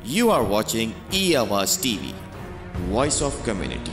You are watching E-Awaaz TV, Voice of Community.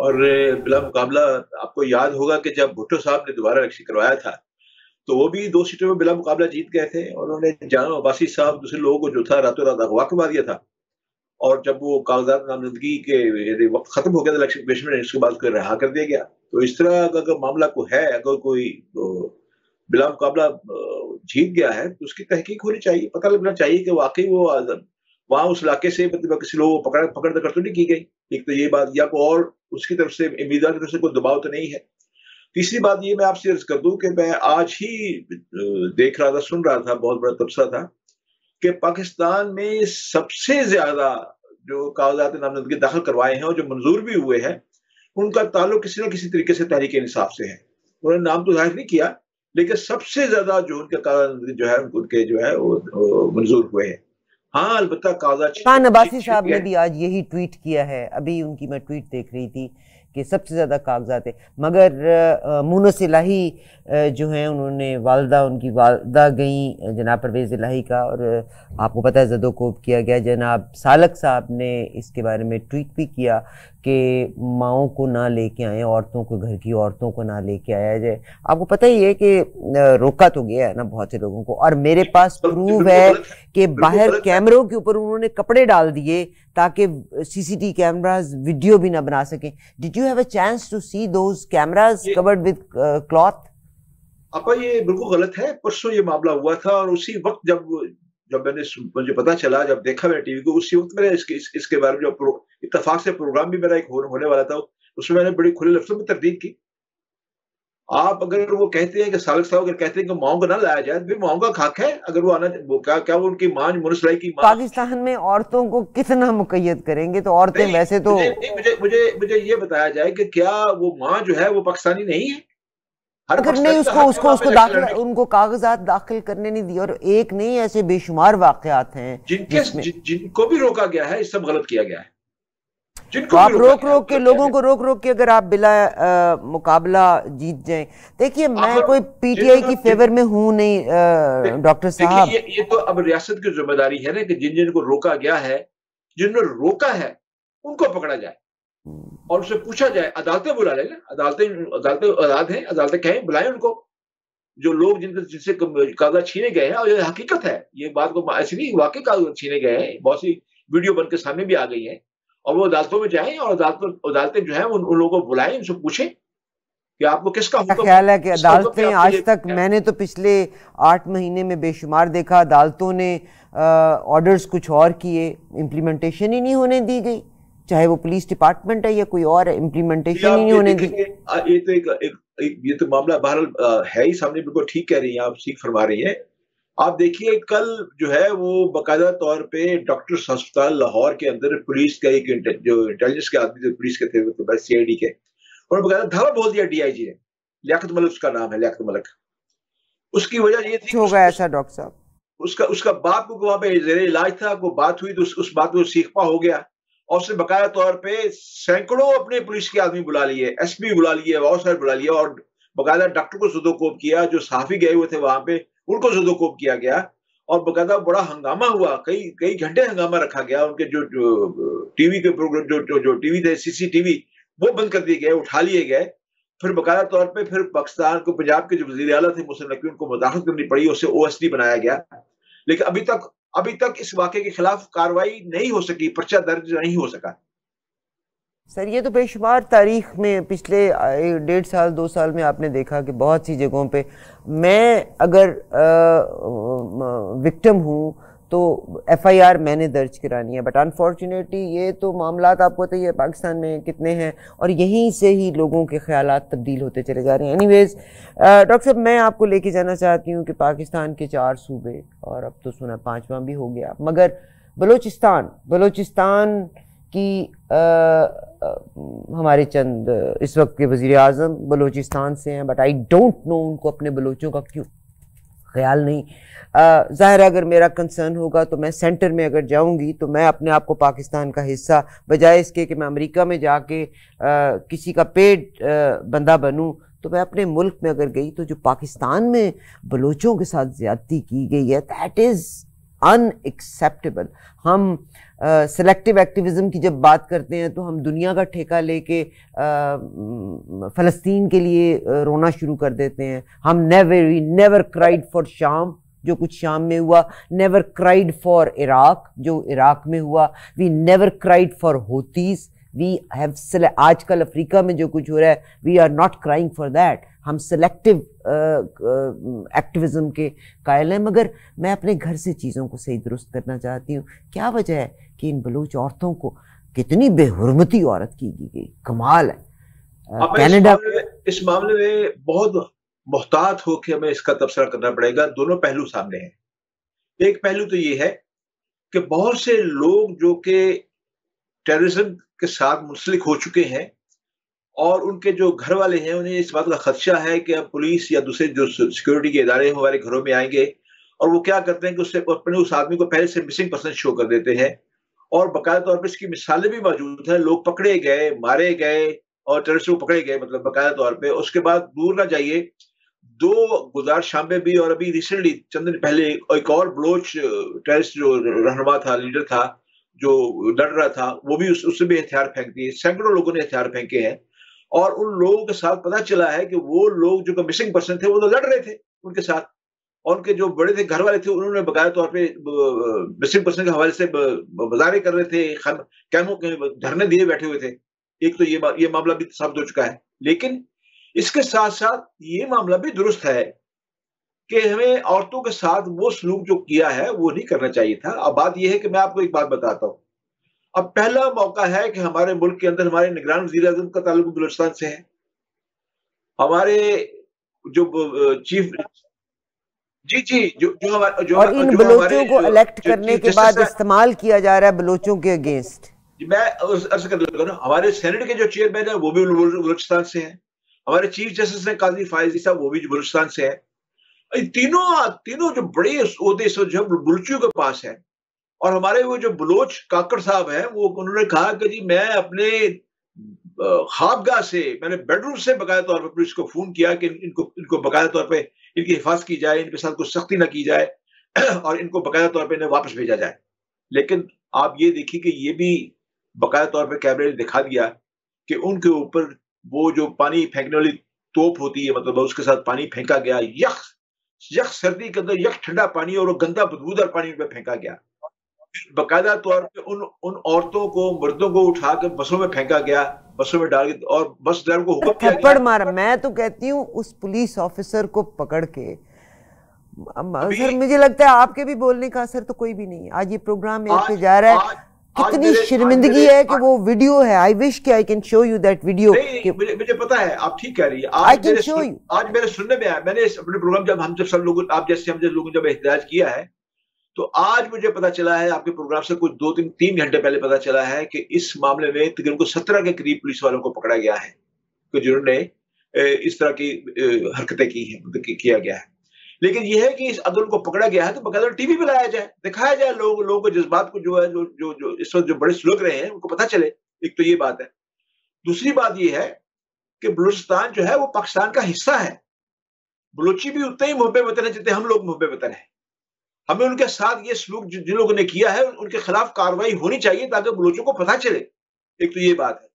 اور بلا مقابلہ آپ کو یاد ہوگا کہ جب بھٹو صاحب نے دوبارہ الیکشن کروایا تھا تو وہ بھی 2 سیٹوں میں بلا مقابلہ جیت گئے تھے، اور انہوں نے جانا عباسی صاحب دوسرے لوگوں کو جو تھا راتوں رات اغوا کروا دیا تھا، اور جب وہ کاغذات نامزدگی کے یعنی وقت ختم ہو گیا تھا الیکشن کمیشن میں، اس کے بعد کوئی رہا کر دیا گیا. تو اس طرح اگر معاملہ کو ہے، اگر کوئی بلا مقابلہ جیت گیا ہے تو اس کی تحقیق ہونی چاہیے، پتہ لگنا چاہیے کہ واقعی وہ وہاں اس علاقے سے مطلب کسی لوگوں کو پکڑ کر تو نہیں کی گئی. ایک تو یہ بات، یا کوئی اور اس کی طرف سے امیدوار کی طرف سے کوئی دباؤ تو نہیں ہے. تیسری بات یہ میں آپ سے عرض کر دوں کہ میں آج ہی دیکھ رہا تھا، سن رہا تھا، بہت بڑا تبصرہ تھا کہ پاکستان میں سب سے زیادہ جو کاغذات نامزدگی داخل کروائے ہیں اور جو منظور بھی ہوئے ہیں، ان کا تعلق کسی نہ کسی طریقے سے تحریک انصاف سے ہے. انہوں نے نام تو ظاہر نہیں کیا، لیکن سب سے زیادہ جو ان کے کاغذات جو ہے ان کے جو ہے وہ منظور ہوئے ہیں. ہاں البتہ کاغذات خان عباسی صاحب نے بھی آج یہی ٹویٹ کیا ہے، ابھی ان کی میں ٹویٹ دیکھ رہی تھی کہ سب سے زیادہ کاغذات ہیں. مگر مونس الہی جو ہیں، انہوں نے ان کی والدہ گئیں جناب پرویز الہی کا، اور آپ کو پتہ ہے زد و کوب کیا گیا. جناب سالک صاحب نے اس کے بارے میں ٹویٹ بھی کیا کہ ماؤں کو نہ لے کے آئیں، عورتوں کو، گھر کی عورتوں کو نہ لے کے آیا جائے. آپ کو پتہ ہی ہے کہ روکا تو گیا ہے نا بہت سے لوگوں کو، اور میرے پاس پروف ہے کہ باہر کیمروں کے اوپر انہوں نے کپڑے ڈال دیے تاکہ سی ٹی کیمراز ویڈیو بھی نہ بنا سکیں. Did you have a chance to see those cameras covered with cloth? اپا یہ بالکل غلط ہے. پرسوں یہ معاملہ ہوا تھا، اور اسی وقت جب میں نے مجھے پتا چلا، جب دیکھا میں نے ٹی وی کو، اسی وقت میں نے اس کے بارے میں جو اتفاق سے پروگرام بھی میرا ایک ہونے والا تھا، اس میں نے بڑی کھلے لفظوں میں تردید کی. آپ اگر وہ کہتے ہیں کہ سالک صاحب اگر کہتے ہیں کہ ماؤں کو نہ لایا جائے، پھر ماؤں کا حق ہے اگر وہ آنا، کیا وہ ان کی ماں منسلائی کی ماں. پاکستان میں عورتوں کو کتنا مقید کریں گے؟ تو عورتیں ویسے تو مجھے یہ بتایا جائے کہ کیا وہ ماں جو ہے وہ پاکستانی نہیں ہے؟ اگر نہیں اس کو داخل، ان کو کاغذات داخل کرنے نہیں دی، اور ایک نہیں ایسے بے شمار واقعات ہیں جن کو بھی روکا گیا ہے. یہ سب غلط کیا گیا ہے. آپ روک کے لوگوں کو روک کے اگر آپ بلا مقابلہ جیت جائیں. دیکھیے میں کوئی پی ٹی آئی کی فیور میں ہوں نہیں ڈاکٹر صاحب. یہ تو اب ریاست کی ذمہ داری ہے نا کہ جن کو روکا گیا ہے، جن نے روکا ہے، ان کو پکڑا جائے اور اسے پوچھا جائے. عدالتیں بلا لیں نا، عدالتیں کہیں بلائیں ان کو، جو لوگ جن سے کاغذات چھینے گئے ہیں. اور یہ حقیقت ہے، یہ بات کو ایسی نہیں، واقعی کاغذات چھینے گئے ہیں، بہت سی ویڈیو بن کے سامنے بھی آ گئی ہیں. اور وہ عدالتوں میں جائیں، اور عدالتیں جو ہیں ان لوگوں کو بلائیں، ان سے پوچھیں کہ آپ کو کس کا حکم. خیال ہے کہ عدالتیں آج تک، میں نے تو پچھلے 8 مہینے میں بے شمار دیکھا، عدالتوں نے آرڈرز کچھ اور کیے، امپلیمنٹیشن ہی نہیں ہونے دی گئی. چاہے وہ پولیس ڈپارٹمنٹ ہے یا کوئی اور ہے، امپلیمنٹیشن ہی نہیں ہونے دی. یہ تو معاملہ بہرحال ہے ہی سامنے، بالکل ٹھیک کہہ رہی ہیں آپ، ٹھیک فرما رہی ہیں آپ. دیکھیے کل جو ہے وہ باقاعدہ طور پہ ڈاکٹرز ہسپتال لاہور کے اندر پولیس کا ایک جو انٹیلیجنس کے آدمی تھے، پولیس کے تھے، سی آئی ڈی کے، اور باقاعدہ دھاوا بول دیا ڈی آئی جی نے. لیاقت ملک اس کا نام ہے، لیاقت ملک. اس کی وجہ یہ تھی ہوگا ایسا ڈاکٹر صاحب، اس کا باپ کو وہاں پہ زیر علاج تھا، کوئی بات ہوئی تو اس بات کو سیکھ پا ہو گیا، اور اس نے باقاعدہ طور پہ سینکڑوں اپنے پولیس کے آدمی بلا لیے، ایس پی بلا لیے، بہت سارے بلا لیے، اور باقاعدہ ڈاکٹر کو زد و کوب کیا. جو صحافی گئے ہوئے تھے وہاں پہ ان کو زد و کوب کیا گیا، اور باقاعدہ بڑا ہنگامہ ہوا، کئی گھنٹے ہنگامہ رکھا گیا. ان کے جو ٹی وی کے پروگرام، جو ٹی وی تھے، سی ٹی وی، وہ بند کر دیے گئے، اٹھا لیے گئے. پھر باقاعدہ طور پہ پھر پاکستان کو، پنجاب کے جو وزیر اعلیٰ تھے محسن نقوی، ان کو مداخلت کرنی پڑی، اسے او ایس ڈی بنایا گیا. لیکن ابھی تک اس واقعے کے خلاف کارروائی نہیں ہو سکی، پرچہ درج نہیں ہو سکا. سر یہ تو بے شمار تاریخ میں پچھلے 1.5 سال 2 سال میں آپ نے دیکھا کہ بہت سی جگہوں پہ، میں اگر وکٹم ہوں تو ایف آئی آر میں نے درج کرانی ہے. بٹ انفارچونیٹلی یہ تو معاملات آپ کو پتہ ہی ہے پاکستان میں کتنے ہیں، اور یہیں سے ہی لوگوں کے خیالات تبدیل ہوتے چلے جا رہے ہیں. اینی ویز ڈاکٹر صاحب، میں آپ کو لے کے جانا چاہتی ہوں کہ پاکستان کے 4 صوبے، اور اب تو سنا 5واں بھی ہو گیا، مگر بلوچستان کی ہمارے چند اس وقت کے وزیر اعظم بلوچستان سے ہیں، بٹ آئی ڈونٹ نو ان کو اپنے بلوچوں کا کیوں خیال نہیں. ظاہر ہے اگر میرا کنسرن ہوگا تو میں سینٹر میں اگر جاؤں گی تو میں اپنے آپ کو پاکستان کا حصہ، بجائے اس کے کہ میں امریکہ میں جا کے کسی کا پیڈ بندہ بنوں، تو میں اپنے ملک میں اگر گئی تو جو پاکستان میں بلوچوں کے ساتھ زیادتی کی گئی ہے، دیٹ از unacceptable. ہم سلیکٹیو ایکٹیویزم کی جب بات کرتے ہیں تو ہم دنیا کا ٹھیکہ لے کے فلسطین کے لیے رونا شروع کر دیتے ہیں. ہم نیور کرائڈ فار شام، جو کچھ شام میں ہوا، نیور کرائڈ فار عراق، جو عراق میں ہوا، we never cried for Houthis, we have آج کل افریقہ میں جو کچھ ہو رہا ہے we are not crying for that. ہم سلیکٹیو ایکٹیویزم کے قائل ہیں. مگر میں اپنے گھر سے چیزوں کو صحیح درست کرنا چاہتی ہوں. کیا وجہ ہے کہ ان بلوچ عورتوں کو کتنی بے حرمتی عورت کی گئی، کمال ہے. کینیڈا اس معاملے میں بہت محتاط ہو کے ہمیں اس کا تبصرہ کرنا پڑے گا. دونوں پہلو سامنے ہیں. ایک پہلو تو یہ ہے کہ بہت سے لوگ جو کہ ٹیررزم کے ساتھ منسلک ہو چکے ہیں اور ان کے جو گھر والے ہیں انہیں اس بات کا خدشہ ہے کہ اب پولیس یا دوسرے جو سیکورٹی کے ادارے ہمارے گھروں میں آئیں گے اور وہ کیا کرتے ہیں کہ اس سے اپنے اس آدمی کو پہلے سے مسنگ پرسن شو کر دیتے ہیں. اور باقاعدہ طور پہ اس کی مثالیں بھی موجود ہیں. لوگ پکڑے گئے، مارے گئے اور ٹیررسٹ کو پکڑے گئے، مطلب باقاعدہ طور پہ. اس کے بعد دور نہ جائیے، 2 گزار شام میں بھی اور ابھی ریسنٹلی چند دن پہلے ایک اور بلوچ ٹیررسٹ جو رہنما تھا، لیڈر تھا، جو لڑ رہا تھا، وہ بھی اس سے بھی ہتھیار پھینک دیے. سینکڑوں لوگوں نے ہتھیار پھینکے ہیں اور ان لوگوں کے ساتھ پتہ چلا ہے کہ وہ لوگ جو کہ مسنگ پرسن تھے وہ تو لڑ رہے تھے ان کے ساتھ، اور ان کے جو بڑے تھے گھر والے تھے انہوں نے باقاعدہ طور پہ مسنگ پرسن کے حوالے سے مظاہرے کر رہے تھے، کیموں کے دھرنے دیے بیٹھے ہوئے تھے. ایک تو یہ معاملہ بھی ثابت ہو چکا ہے. لیکن اس کے ساتھ ساتھ یہ معاملہ بھی درست ہے کہ ہمیں عورتوں کے ساتھ وہ سلوک جو کیا ہے وہ نہیں کرنا چاہیے تھا. اب بات یہ ہے کہ میں آپ کو ایک بات بتاتا ہوں. اب پہلا موقع ہے کہ ہمارے ملک کے اندر ہمارے نگران وزیر اعظم کا تعلق بلوچستان سے ہے. ہمارے جو چیف اور ان بلوچوں کو الیکٹ کرنے کے بعد استعمال کیا جا رہا ہے بلوچوں کے اگینسٹ. میں عرض کر لوں گا، ہمارے سینٹ کے جو چیئرمین ہیں وہ بھی بلوچستان سے ہیں. ہمارے چیف جسٹس ہیں قاضی فائز صاحب، وہ بھی بلوچستان سے ہیں. تینوں جو بڑے عہدے جو بلوچیوں کے پاس ہیں. اور ہمارے وہ جو بلوچ کاکڑ صاحب ہیں وہ انہوں نے کہا کہ جی میں اپنے خوابگاہ سے، میں نے بیڈ روم سے باقاعدہ طور پہ پولیس کو فون کیا کہ ان کو باقاعدہ طور پہ ان کی حفاظت کی جائے، ان کے ساتھ کوئی سختی نہ کی جائے اور ان کو باقاعدہ طور پہ انہیں واپس بھیجا جائے. لیکن آپ یہ دیکھیے کہ یہ بھی باقاعدہ طور پہ کیمرے نے دکھا دیا کہ ان کے اوپر وہ جو پانی پھینکنے والی توپ ہوتی ہے، مطلب اس کے ساتھ پانی پھینکا گیا، یخ سردی کے اندر یخ ٹھنڈا پانی اور وہ گندا بدبودار پانی پہ پھینکا گیا. باقاعدہ طور پہ ان عورتوں کو، مردوں کو اٹھا کے بسوں میں پھینکا گیا، بسوں میں ڈال کے، اور بس ڈرائیور کو حکم دیا تھپڑ مارا. میں تو کہتی ہوں اس پولیس آفیسر کو پکڑ کے، سر مجھے لگتا ہے آپ کے بھی بولنے کا اثر تو کوئی بھی نہیں ہے. آج یہ پروگرام ایئر پہ جا رہا ہے، کتنی شرمندگی ہے کہ وہ ویڈیو ہے. آئی وش کہ I can show you that video. مجھے پتا ہے آپ ٹھیک کہہ رہی ہے. آج میرے سننے میں آیا، میں نے اپنے پروگرام جب ہم سب لوگوں، آپ جیسے ہم جیسے لوگوں نے جب احتجاج کیا ہے تو آج مجھے پتا چلا ہے، آپ کے پروگرام سے کچھ 2-3 گھنٹے پہلے پتا چلا ہے کہ اس معاملے میں تقریباً کو 17 کے قریب پولیس والوں کو پکڑا گیا ہے کہ جنہوں نے اس طرح کی حرکتیں کی ہیں، کیا گیا ہے. لیکن یہ ہے کہ اگر ان کو پکڑا گیا ہے تو باقاعدہ ٹی وی پہ لایا جائے، دکھایا جائے، لوگوں کو جذبات کو جو ہے جو اس وقت جو بڑے سلوک رہے ہیں ان کو پتہ چلے. ایک تو یہ بات ہے. دوسری بات یہ ہے کہ بلوچستان جو ہے وہ پاکستان کا حصہ ہے. بلوچی بھی اتنے ہی محب وطن ہے جتنے ہم لوگ محب وطن ہیں. ہمیں ان کے ساتھ یہ سلوک جن لوگوں نے کیا ہے ان کے خلاف کارروائی ہونی چاہیے تاکہ بلوچوں کو پتہ چلے. ایک تو یہ بات ہے.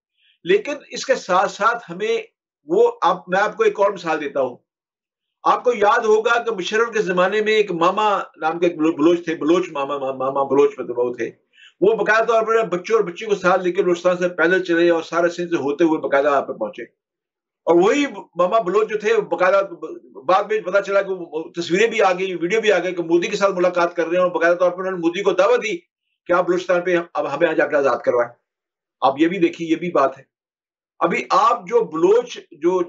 لیکن اس کے ساتھ ساتھ ہمیں میں آپ کو ایک اور مثال دیتا ہوں. آپ کو یاد ہوگا کہ مشرف کے زمانے میں ایک ماما نام کے بلوچ تھے، بلوچ ماما بلوچ مطلب وہ تھے. وہ باقاعدہ طور پر بچوں اور بچی کو ساتھ لے کے بلوچستان سے پیدل چلے اور سارا سندھ سے ہوتے ہوئے باقاعدہ آپ پہ پہنچے. اور وہی ماما بلوچ جو تھے باقاعدہ بعد میں پتا چلا کہ تصویریں بھی آ گئی، ویڈیو بھی آ گئی کہ مودی کے ساتھ ملاقات کر رہے ہیں اور باقاعدہ طور پر انہوں نے مودی کو دعوت دی کہ آپ بلوچستان پہ اب ہمیں جا کے آزاد کروائیں. آپ یہ بھی دیکھیے، یہ بھی بات ہے. ابھی آپ جو بلوچ جو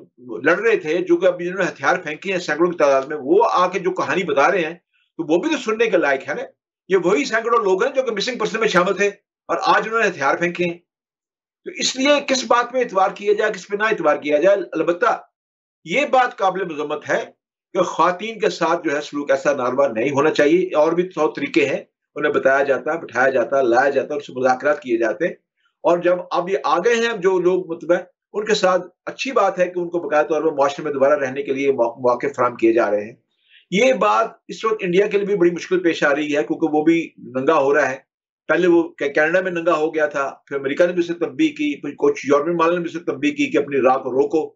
لڑ رہے تھے، جو کہ ابھی جنہوں نے ہتھیار پھینکے ہیں سینکڑوں کی تعداد میں، وہ آ کے جو کہانی بتا رہے ہیں تو وہ بھی تو سننے کے لائق ہے نا. یہ وہی سینکڑوں لوگ ہیں جو کہ مسنگ پرسن میں شامل تھے اور آج انہوں نے ہتھیار پھینکے ہیں. تو اس لیے کس بات پہ اعتبار کیا جائے، کس پہ نہ اعتبار کیا جائے. البتہ یہ بات قابل مذمت ہے کہ خواتین کے ساتھ جو ہے سلوک ایسا ناروا نہیں ہونا چاہیے. اور بھی 100 طریقے ہیں، انہیں بتایا جاتا، بٹھایا جاتا، لایا جاتا، ان سے مذاکرات کیے جاتے. اور جب اب یہ آگے ہیں جو لوگ مطلب ان کے ساتھ اچھی بات ہے کہ ان کو باقاعدہ طور پر معاشرے میں دوبارہ رہنے کے لیے مواقع فراہم کیے جا رہے ہیں. یہ بات اس وقت انڈیا کے لیے بھی بڑی مشکل پیش آ رہی ہے کیونکہ وہ بھی ننگا ہو رہا ہے. پہلے وہ کینیڈا میں ننگا ہو گیا تھا, پھر امریکہ نے بھی اسے تنبیہ کی, کچھ یورپی ممالک نے بھی اسے تنبیہ کی کہ اپنی راہ کو روکو,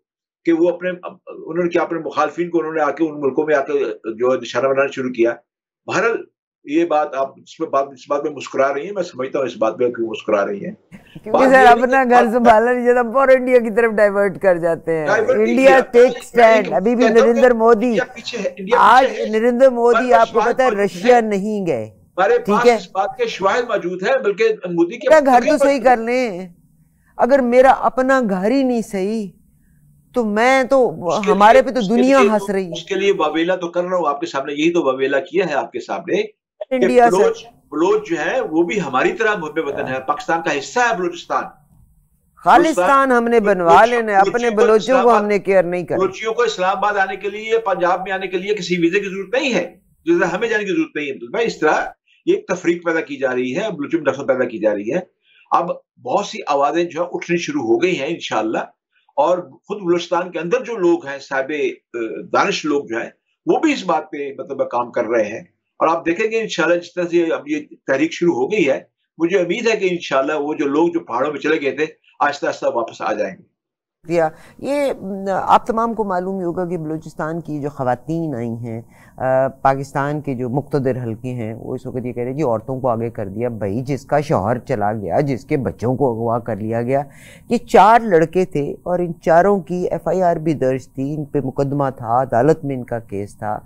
کہ وہ انہوں نے کیا اپنے مخالفین کو انہوں نے آ کے ان ملکوں میں آ کے جو نشانہ بنانا شروع کیا. بہرحال یہ بات آپ اس بات میں مسکرا رہی ہیں, میں سمجھتا ہوں اس بات پہ کیوں مسکرا رہی ہیں, کیونکہ سر اپنا گھر سنبھالنا نہیں چاہتا, فور انڈیا کی طرف ڈائیورٹ کر جاتے ہیں. انڈیا ٹیک سٹینڈ. ابھی بھی نریندر مودی, آج نریندر مودی آپ کو پتا ہے رشیا نہیں گئے, ٹھیک ہے, اس بات کے شواہد موجود ہیں, بلکہ مودی کے گھر تو صحیح کر لیں. اگر میرا اپنا گھر ہی نہیں صحیح تو میں تو ہمارے پہ تو دنیا ہنس رہی ہے. اس کے لیے واویلا تو کر رہا ہوں آپ کے سامنے, یہی تو واویلا کیا ہے آپ کے سامنے. انڈیا بلوچ جو ہے وہ بھی ہماری طرح محب وطن ہے, پاکستان کا حصہ ہے بلوچستان. خالصان ہم نے بنوا لینا, اپنے بلوچوں کو ہم نے کیئر نہیں کرنا. بلوچیوں کو اسلام آباد آنے کے لیے, پنجاب میں آنے کے لیے کسی ویزے کی ضرورت نہیں ہے, جس ہمیں جانے کی ضرورت نہیں ہے. تو میں اس طرح یہ ایک تفریق پیدا کی جا رہی ہے, بلوچوں میں نفرت پیدا کی جا رہی ہے. اب بہت سی آوازیں جو ہے اٹھنی شروع ہو گئی ہیں انشاءاللہ, اور خود بلوچستان کے اندر جو لوگ ہیں صاحب دانش لوگ جو ہیں وہ بھی اس بات پہ مطلب کام کر رہے ہیں. اور آپ دیکھیں گے انشاءاللہ جس طرح سے اب یہ تحریک شروع ہو گئی ہے, مجھے امید ہے کہ انشاءاللہ وہ جو لوگ جو پہاڑوں میں چلے گئے تھے آہستہ آہستہ واپس آ جائیں گے. یہ آپ تمام کو معلوم ہی ہوگا کہ بلوچستان کی جو خواتین آئی ہیں, پاکستان کے جو مقتدر حلقے ہیں, وہ اس وقت یہ کہہ رہے ہیں جی عورتوں کو آگے کر دیا. بھائی جس کا شوہر چلا گیا, جس کے بچوں کو اغوا کر لیا گیا, یہ 4 لڑکے تھے اور ان چاروں کی FIR بھی درج تھی, ان پہ مقدمہ تھا, عدالت میں ان کا کیس تھا.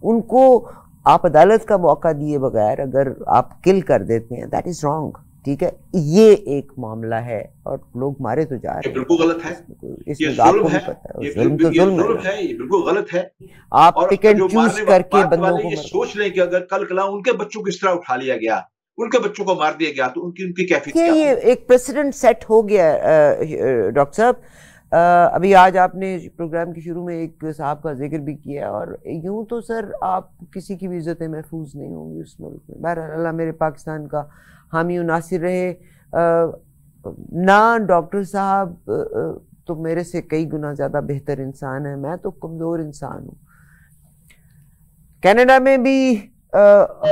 ان کو آپ عدالت کا موقع دیے بغیر اگر آپ کل کر دیتے ہیں, دیٹ از رانگ, ٹھیک ہے. یہ ایک معاملہ ہے اور لوگ مارے تو جا رہے ہیں, بالکل غلط ہے, اس میں آپ کو بھی پتہ ہے ظلم تو ظلم ہے, یہ بالکل غلط ہے. آپ پک اینڈ چوز کر کے بندوں کو یہ سوچ لیں کہ اگر کل کلا ان کے بچوں کو اس طرح اٹھا لیا گیا, ان کے بچوں کو مار دیا گیا, تو ان کی کیفیت کیا؟ یہ ایک پریسیڈنٹ سیٹ ہو گیا ڈاکٹر صاحب. ابھی آج آپ نے پروگرام کے شروع میں ایک صاحب کا ذکر بھی کیا, اور یوں تو سر آپ کسی کی بھی عزتیں محفوظ نہیں ہوں گی اس ملک میں. بہرحال اللہ میرے پاکستان کا حامی و ناصر رہے. نہ ڈاکٹر صاحب تو میرے سے کئی گنا زیادہ بہتر انسان ہے, میں تو کمزور انسان ہوں. کینیڈا میں بھی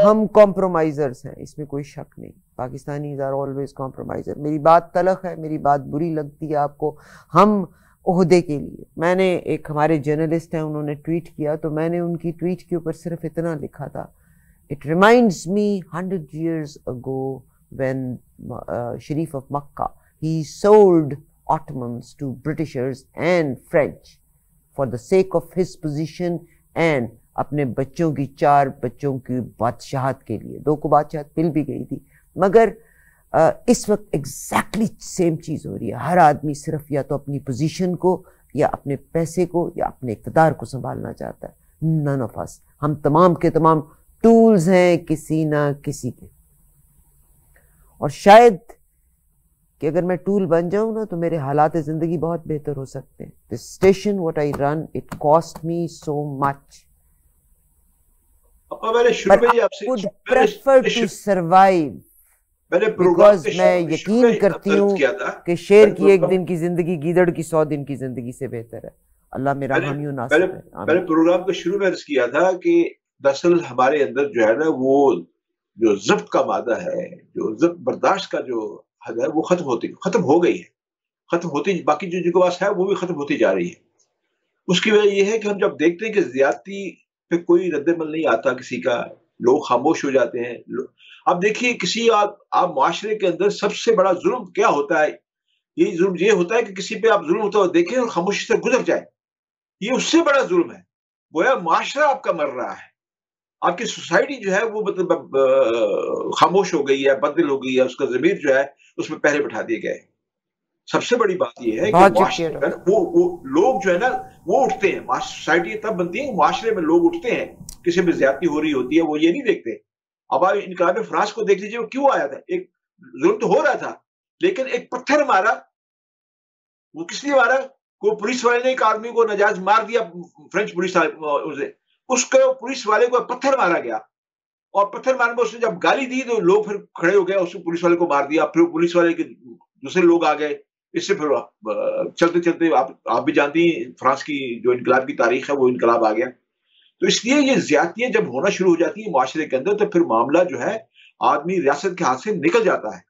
ہم کمپرومائزرز ہیں, اس میں کوئی شک نہیں. Pakistanis are always compromiser. میری بات تلخ ہے, میری بات بری لگتی ہے آپ کو, ہم عہدے کے لیے. میں نے ایک ہمارے جرنلسٹ ہیں, انہوں نے ٹویٹ کیا, تو میں نے ان کی ٹویٹ کے اوپر صرف اتنا لکھا تھا, It reminds me 100 years ago when Sharif of Makkah, he sold Ottomans to Britishers and French for the sake of his position and اپنے بچوں کی 4 بچوں کی بادشاہت کے لیے. 2 کو بادشاہت مل بھی گئی تھی, مگر اس وقت ایگزیکٹلی سیم چیز ہو رہی ہے. ہر آدمی صرف یا تو اپنی پوزیشن کو یا اپنے پیسے کو یا اپنے اقتدار کو سنبھالنا چاہتا ہے. None of us, ہم تمام کے تمام ٹولز ہیں کسی نہ کسی کے. اور شاید کہ اگر میں ٹول بن جاؤں نا تو میرے حالات زندگی بہت بہتر ہو سکتے ہیں. The station what I run, it cost me so much. But I would prefer to survive. Because میں یقین کرتی ہوں کہ شیر کی 1 دن کی زندگی گیدڑ کی 100 دن کی زندگی سے بہتر ہے. اللہ میرا حامی و ناصر ہے. میں نے پروگرام کے شروع میں عرض کیا تھا کہ دراصل ہمارے اندر جو ہے نا وہ جو ضبط کا مادہ ہے, جو ضبط برداشت کا جو حد ہے وہ ختم ہو گئی ہے, ختم ہوتی, باقی جو کے پاس ہے وہ بھی ختم ہوتی جا رہی ہے. اس کی وجہ یہ ہے کہ ہم جب دیکھتے ہیں کہ زیادتی پہ کوئی رد عمل نہیں آتا کسی کا, لوگ خاموش ہو جاتے ہیں. اب دیکھیے کسی آپ معاشرے کے اندر سب سے بڑا ظلم کیا ہوتا ہے؟ یہ ظلم یہ ہوتا ہے کہ کسی پہ آپ ظلم ہوتا ہے دیکھیں اور خاموشی سے گزر جائے. یہ اس سے بڑا ظلم ہے. گویا معاشرہ آپ کا مر رہا ہے, آپ کی سوسائٹی جو ہے وہ مطلب خاموش ہو گئی ہے, بدل ہو گئی ہے, اس کا ضمیر جو ہے اس میں پہرے بٹھا دیے گئے. سب سے بڑی بات یہ ہے کہ وہ لوگ جو ہے نا وہ اٹھتے ہیں. سوسائٹی تب بنتی ہے معاشرے میں لوگ اٹھتے ہیں, کسی میں زیادتی ہو رہی ہوتی ہے وہ یہ نہیں دیکھتے. اب آپ انقلاب فرانس کو دیکھ لیجیے, وہ کیوں آیا تھا؟ ایک ظلم تو ہو رہا تھا, لیکن ایک پتھر مارا, وہ کس لیے مارا؟ کوئی پولیس والے نے ایک آدمی کو ناجائز مار دیا, فرینچ پولیس والے, اس کو پولیس والے کو پتھر مارا گیا, اور پتھر مارنے میں اس نے جب گالی دی تو لوگ پھر کھڑے ہو گئے, اس نے پولیس والے کو مار دیا. پھر پولیس والے کے دوسرے لوگ آ گئے. اس سے پھر چلتے چلتے آپ بھی جانتی ہیں فرانس کی جو انقلاب کی تاریخ ہے وہ انقلاب آ گیا. تو اس لیے یہ زیادتیاں جب ہونا شروع ہو جاتی ہیں معاشرے کے اندر، تو پھر معاملہ جو ہے آدمی ریاست کے ہاتھ سے نکل جاتا ہے،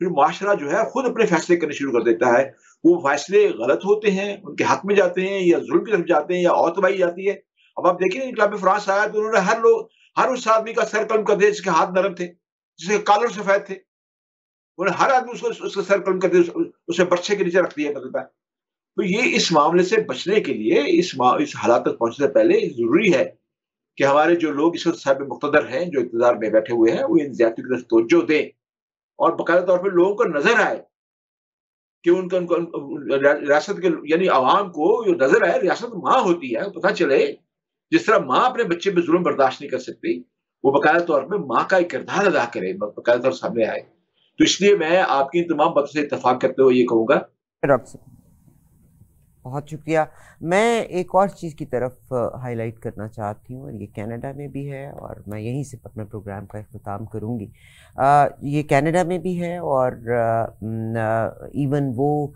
پھر معاشرہ جو ہے خود اپنے فیصلے کرنے شروع کر دیتا ہے. وہ فیصلے غلط ہوتے ہیں، ان کے حق میں جاتے ہیں، یا ظلم کی طرف جاتے ہیں، یا اور تباہی جاتی ہے. اب آپ دیکھیں انقلاب فرانس آیا تو انہوں نے ہر اس آدمی کا سر قلم کر دیا جس کے ہاتھ نرم تھے، جس کے کالر سفید تھے. انہوں نے ہر آدمی اس کا سر قلم کر دیا، اسے برچے کے نیچے رکھ دیا مطلب ہے. تو یہ اس معاملے سے بچنے کے لیے اس حالات تک پہنچنے سے پہلے ضروری ہے کہ ہمارے جو لوگ اس وقت صاحب مقتدر ہیں، جو اقتدار میں بیٹھے ہوئے ہیں، وہ ان زیادتی کی طرف توجہ دیں اور باقاعدہ طور پہ لوگوں کو نظر آئے کہ ان کا ریاست کے یعنی عوام کو جو نظر آئے ریاست ماں ہوتی ہے. پتہ چلے جس طرح ماں اپنے بچے پہ ظلم برداشت نہیں کر سکتی، وہ باقاعدہ طور پہ ماں کا ایک کردار ادا کرے، باقاعدہ طور سامنے آئے. تو اس لیے میں آپ کی تمام باتوں سے اتفاق کرتے ہوئے یہ کہوں گا. بہت شکریہ. میں ایک اور چیز کی طرف ہائی لائٹ کرنا چاہتی ہوں، اور یہ کینیڈا میں بھی ہے، اور میں یہیں سے اپنے پروگرام کا اختتام کروں گی. یہ کینیڈا میں بھی ہے، اور ایون وہ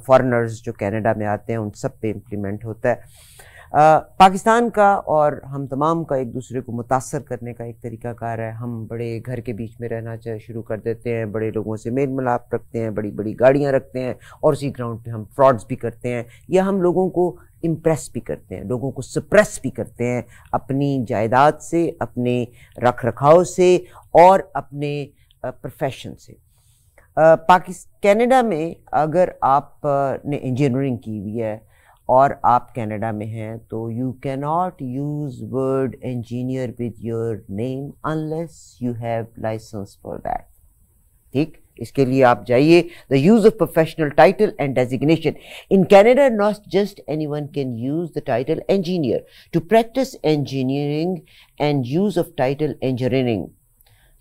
فارنرز جو کینیڈا میں آتے ہیں ان سب پہ امپلیمنٹ ہوتا ہے. پاکستان کا اور ہم تمام کا ایک دوسرے کو متاثر کرنے کا ایک طریقہ کار ہے. ہم بڑے گھر کے بیچ میں رہنا شروع کر دیتے ہیں، بڑے لوگوں سے میل ملاپ رکھتے ہیں، بڑی بڑی گاڑیاں رکھتے ہیں، اور اسی گراؤنڈ پہ ہم فراڈز بھی کرتے ہیں، یا ہم لوگوں کو امپریس بھی کرتے ہیں، لوگوں کو سپریس بھی کرتے ہیں اپنی جائیداد سے، اپنے رکھ رکھاؤ سے، اور اپنے پروفیشن سے. کینیڈا میں اگر آپ نے انجینئرنگ کی ہوئی ہے اور آپ کینیڈا میں ہیں تو you can not use word engineer with your name unless you have licence for that. ٹھیک، اس کے لیے آپ جائیے the use of professional title and designation. In Canada not just anyone can use the title engineer. To practise engineering and use of title engineering,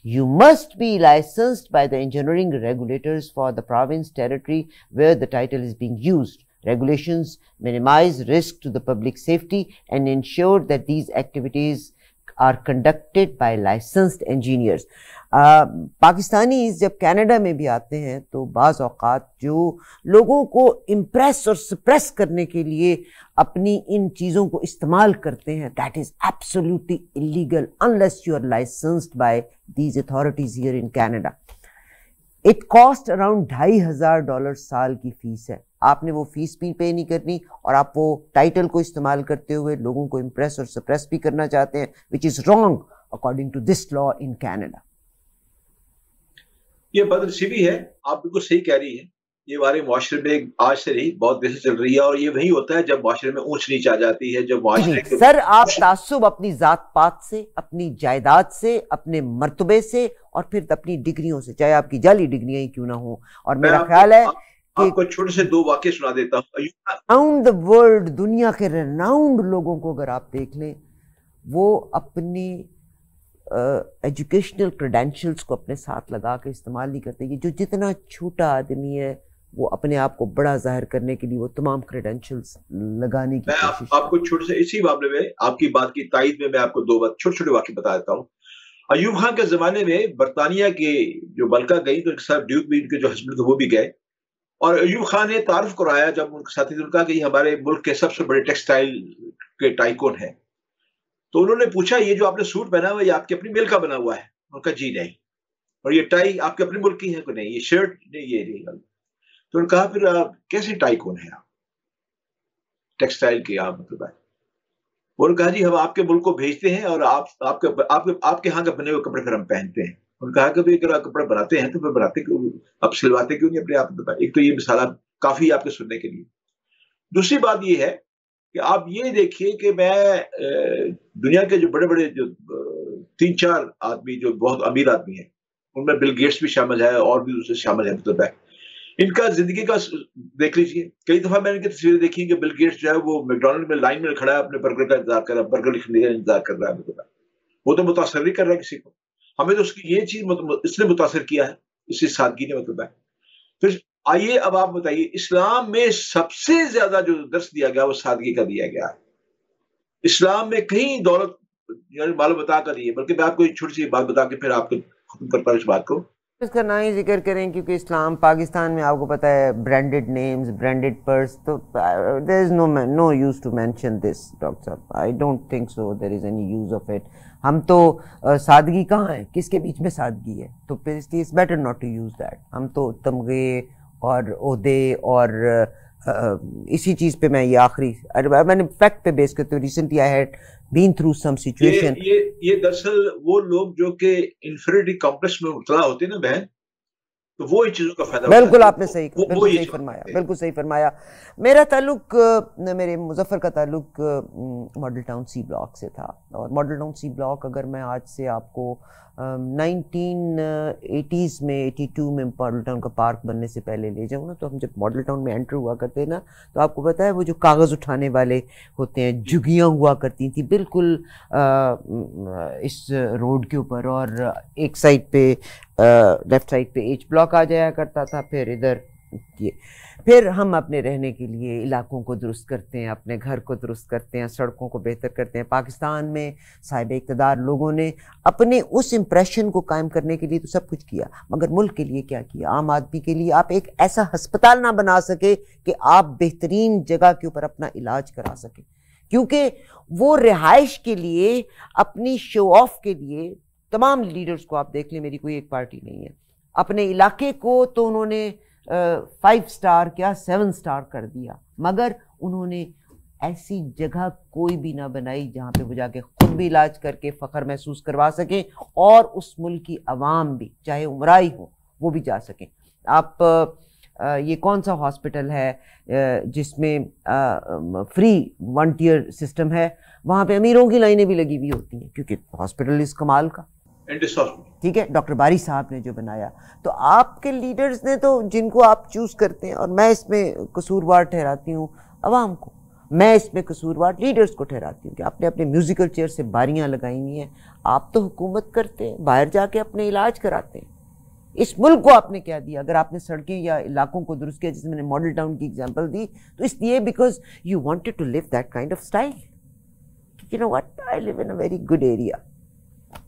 you must be licensed by the engineering regulators for the province territory where the title is being used. Regulations minimize risk to the public safety and ensure that these activities are conducted by licensed engineers. Pakistanis جب Canada میں بھی آتے ہیں تو بعض اوقات جو لوگوں کو امپریس اور سپریس کرنے کے لیے اپنی ان چیزوں کو استعمال کرتے ہیں, that is absolutely illegal unless you are licensed by these authorities here in Canada. It cost around $2,500 سال کی فیس ہے. آپ نے وہ فیس بھی پے نہیں کرنی, اور آپ وہ ٹائٹل کو استعمال کرتے ہوئے لوگوں کو امپریس اور سپریس بھی کرنا چاہتے ہیں, which is wrong according to this law in Canada. یہ بدنصیبی ہے, آپ بالکل صحیح کہہ رہی ہیں. یہ ہمارے معاشرے میں آج سے نہیں بہت دیر سے چل رہی ہے, اور یہ وہی ہوتا ہے جب معاشرے میں اونچ نیچ آ جاتی ہے, جب معاشرے سر آپ تعصب اپنی ذات پات سے, اپنی جائیداد سے, اپنے مرتبے سے, اور پھر اپنی ڈگریوں سے, چاہے آپ کی جعلی ڈگریاں ہی کیوں نہ ہوں. اور میرا خیال ہے آپ کو چھوٹے سے 2 واقعے سنا دیتا ہوں. اراؤنڈ دا ورلڈ, دنیا کے ریناؤنڈ لوگوں کو اگر آپ دیکھ لیں, وہ اپنی ایجوکیشنل کریڈینشلز کو اپنے ساتھ لگا کے استعمال نہیں کرتے. یہ جو جتنا چھوٹا آدمی ہے وہ اپنے آپ کو بڑا ظاہر کرنے کے لیے وہ تمام کریڈینشلز لگانے کی کوشش. میں آپ کو چھوٹے سے اسی معاملے میں آپ کی بات کی تائید میں آپ کو 2 چھوٹے چھوٹے واقعے بتا دیتا ہوں. ایوب خان کے زمانے میں برطانیہ کے جو ملکہ گئی تو ایک صاحب ڈیوک بھی ان کے جو ہسبینڈ تھے وہ بھی گئے, اور ایوب خان نے تعارف کرایا جب ان کے ساتھی نے کہا کہ یہ ہمارے ملک کے سب سے بڑے ٹیکسٹائل کے ٹائکون ہیں. تو انہوں نے پوچھا یہ جو آپ نے سوٹ پہنا ہوا ہے یہ آپ کی اپنی مل کا بنا ہوا ہے؟ انہوں نے کہا جی نہیں. اور یہ ٹائی آپ کے اپنے ملک کی ہے کہ نہیں؟ یہ شرٹ نہیں, یہ نہیں. تو انہوں نے کہا پھر آپ کیسے ٹائکون ہیں, آپ ٹیکسٹائل کے آپ مطلب ہے؟ انہوں نے کہا جی ہم آپ کے ملک کو بھیجتے ہیں اور آپ کے ہاں کے بنے ہوئے کپڑے پھر ہم پہنتے ہیں. انہوں نے کہا کہ اگر آپ کپڑے بناتے ہیں تو پھر بناتے کیوں, آپ سلواتے کیوں نہیں اپنے آپ؟ ایک تو یہ مثال کافی آپ کے سننے کے لیے. دوسری بات یہ ہے کہ آپ یہ دیکھیے کہ میں دنیا کے جو بڑے بڑے جو 3-4 آدمی جو بہت امیر آدمی ہیں ان میں بل گیٹس بھی شامل ہے اور بھی دوسرے شامل ہیں, مطلب ہے ان کا زندگی کا دیکھ لیجیے. کئی دفعہ میں نے ان کی تصویریں دیکھی کہ بل گیٹس جو ہے وہ میکڈونلڈ میں لائن میں کھڑا ہے, اپنے برگر کا انتظار کر رہا ہے, برگر لکھنے کا انتظار کر رہا ہے. مطلب وہ تو متاثر نہیں کر رہا ہے کسی کو, ہمیں تو اس کی یہ چیز اس نے متاثر کیا ہے, اس کی سادگی نے. مطلب ہے پھر آئیے اب آپ بتائیے, اسلام میں سب سے زیادہ جو درس دیا گیا وہ سادگی کا دیا گیا ہے. اسلام میں کہیں دولت یعنی مال و متاع کا نہیں ہے, بلکہ میں آپ کو ایک چھوٹی سی بات بتا کے پھر آپ کو ختم کرتا ہوں اس بات کو. اس کا نہ ہی ذکر کریں کیونکہ اسلام پاکستان میں آپ کو پتہ ہے برانڈڈ نیمز برانڈڈ پرس تو there is no use to mention this doctor صاحب I don't think so there is any use of it. ہم تو سادگی کہاں ہے کس کے بیچ میں سادگی ہے تو پھر اس لیے it's better not to use that. ہم تو تمغے اور عہدے اور اسی چیز پہ میں یہ آخری میں نے فیکٹ پہ بیس کرتے ہوئے recently I had been through some situation. یہ دراصل وہ لوگ جو کہ انفیریٹی کمپلیکس میں مبتلا ہوتے ہیں نا بہن تو وہ ان چیزوں کا فائدہ بالکل آپ نے صحیح فرمایا بالکل صحیح فرمایا. میرا تعلق میرے مظفر کا تعلق ماڈل ٹاؤن سی بلاک سے تھا اور ماڈل ٹاؤن سی بلاک اگر میں آج سے آپ کو 1980s میں 82 میں ماڈل ٹاؤن کا پارک بننے سے پہلے لے جاؤں نا تو ہم جب ماڈل ٹاؤن میں انٹر ہوا کرتے نا تو آپ کو پتہ ہے وہ جو کاغذ اٹھانے والے ہوتے ہیں جھگیاں ہوا کرتی تھیں بالکل اس روڈ کے اوپر اور ایک سائڈ پہ لیفٹ سائڈ پہ ایچ بلاک آ جایا کرتا تھا پھر ادھر یہ پھر ہم اپنے رہنے کے لیے علاقوں کو درست کرتے ہیں اپنے گھر کو درست کرتے ہیں سڑکوں کو بہتر کرتے ہیں. پاکستان میں صاحب اقتدار لوگوں نے اپنے اس امپریشن کو قائم کرنے کے لیے تو سب کچھ کیا مگر ملک کے لیے کیا کیا؟ عام آدمی کے لیے آپ ایک ایسا ہسپتال نہ بنا سکے کہ آپ بہترین جگہ کے اوپر اپنا علاج کرا سکیں کیونکہ وہ رہائش کے لیے اپنی شو آف کے لیے تمام لیڈرز کو آپ دیکھ لیں میری کوئی ایک پارٹی نہیں ہے اپنے علاقے کو تو انہوں نے 5 سٹار کیا 7 سٹار کر دیا مگر انہوں نے ایسی جگہ کوئی بھی نہ بنائی جہاں پہ وہ جا کے خود بھی علاج کر کے فخر محسوس کروا سکیں اور اس ملک کی عوام بھی چاہے عمرائی ہو وہ بھی جا سکیں. آپ یہ کون سا ہاسپٹل ہے جس میں فری 1 ٹیئر سسٹم ہے وہاں پہ امیروں کی لائنیں بھی لگی ہوئی ہوتی ہیں کیونکہ ہاسپٹل اس کمال کا ٹھیک ہے ڈاکٹر باری صاحب نے جو بنایا. تو آپ کے لیڈرز نے تو جن کو آپ چوز کرتے ہیں اور میں اس میں قصوروار ٹھہراتی ہوں عوام کو میں اس میں قصوروار لیڈرز کو ٹھہراتی ہوں کہ آپ نے اپنے میوزیکل چیئر سے باریاں لگائی ہوئی ہیں. آپ تو حکومت کرتے ہیں باہر جا کے اپنے علاج کراتے ہیں. اس ملک کو آپ نے کیا دیا؟ اگر آپ نے سڑکیں یا علاقوں کو درست کیا جس میں نے ماڈل ٹاؤن کی ایگزامپل دی تو اس لیے because you wanted to live that kind of style. You know what I live in a very good area.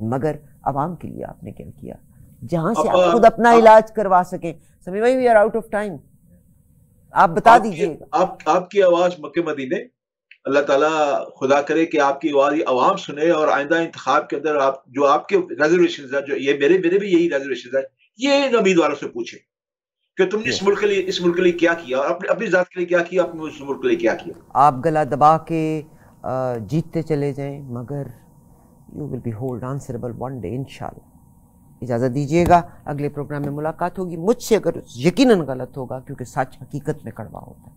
مگر عوام کے لیے آپ نے کیا کیا جہاں سے آپ خود اپنا علاج کروا سکیں؟ سمی بھائی we are out of time. آپ بتا دیجئے آپ کی آواز مکہ مدینے اللہ تعالیٰ خدا کرے کہ آپ کی آواز عوام سنے اور آئندہ انتخاب کے اندر آپ جو آپ کے ریزرویشنز ہیں جو یہ میرے بھی یہی ریزرویشنز ہیں یہ ان امیدواروں سے پوچھیں کہ تم نے اس ملک کے لیے کیا کیا اور اپنی ذات کے لیے کیا کیا اپنے اس ملک کے لیے کیا کیا. آپ گلا دبا کے جیتتے چلے جائیں مگر you will be held answerable one day انشاءاللہ. اجازت دیجیے گا اگلے پروگرام میں ملاقات ہوگی مجھ سے اگر یقیناً غلط ہوگا کیونکہ سچ حقیقت میں کڑوا ہوتا ہے.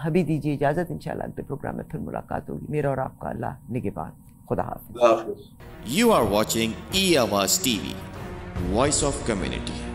ابھی دیجیے اجازت انشاءاللہ اگلے پروگرام میں پھر ملاقات ہوگی. میرا اور آپ کا اللہ نگہبان. خدا حافظ. You are watching E-Awaz TV, Voice of Community.